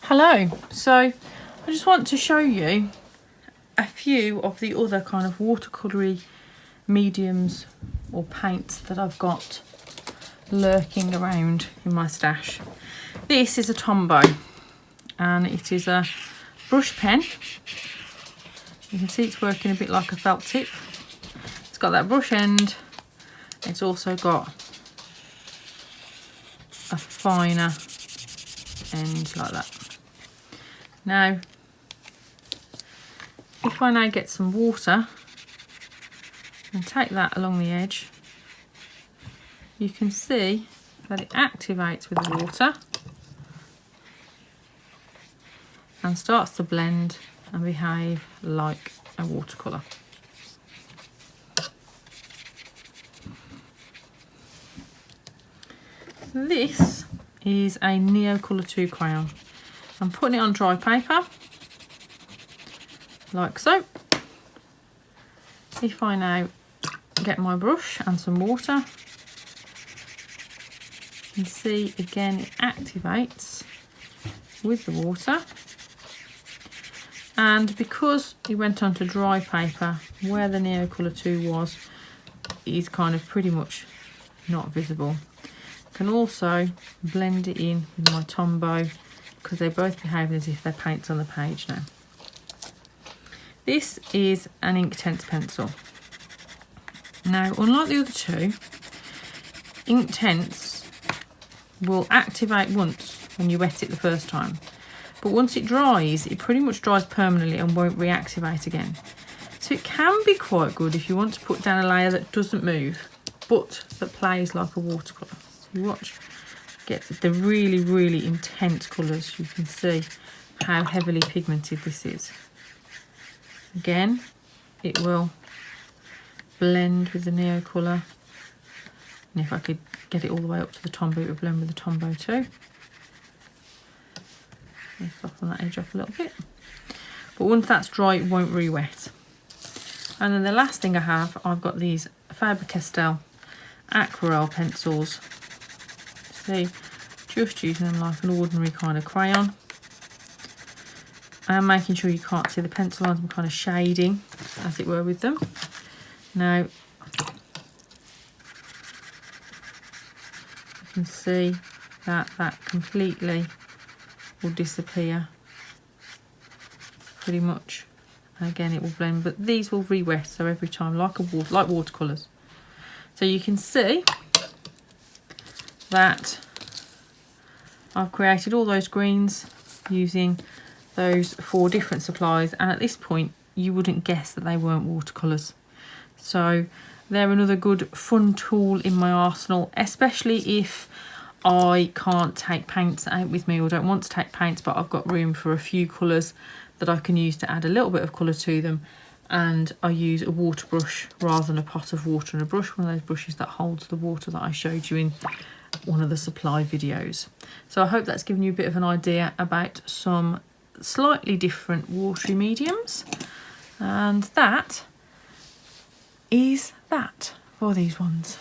Hello, so I just want to show you a few of the other kind of watercolour mediums or paints that I've got lurking around in my stash. This is a Tombow and it is a brush pen. You can see it's working a bit like a felt tip. It's got that brush end. It's also got a finer end like that. Now, if I now get some water and take that along the edge, you can see that it activates with the water and starts to blend and behave like a watercolour. This is a Colour 2 crayon. I'm putting it on dry paper, like so. If I now get my brush and some water, you can see again it activates with the water. And because it went onto dry paper, where the Colour 2 was is kind of pretty much not visible. I can also blend it in with my Tombow because they both behave as if they're paints on the page now. This is an Inktense pencil. Now, unlike the other two, Inktense will activate once when you wet it the first time. But once it dries, it pretty much dries permanently and won't reactivate again. So it can be quite good if you want to put down a layer that doesn't move, but that plays like a watercolour. You watch, get the really, really intense colours. You can see how heavily pigmented this is. Again, it will blend with the Colour. And if I could get it all the way up to the Tombow, it would blend with the Tombow too. I'll soften that edge off a little bit. But once that's dry, it won't re-wet. And then the last thing I have, I've got these Faber-Castell aquarelle pencils. See, just using them like an ordinary kind of crayon. I am making sure you can't see the pencil lines. I'm kind of shading, as it were, with them. Now, you can see that that completely will disappear pretty much. And again, it will blend, but these will re-wet, so every time, like watercolours. So you can see that I've created all those greens using those 4 different supplies, and at this point you wouldn't guess that they weren't watercolours. So they're another good fun tool in my arsenal, especially if I can't take paints out with me or don't want to take paints, but I've got room for a few colours that I can use to add a little bit of colour to them, and I use a water brush rather than a pot of water and a brush, one of those brushes that holds the water that I showed you in one of the supply videos. So I hope that's given you a bit of an idea about some slightly different watery mediums, and that is that for these ones.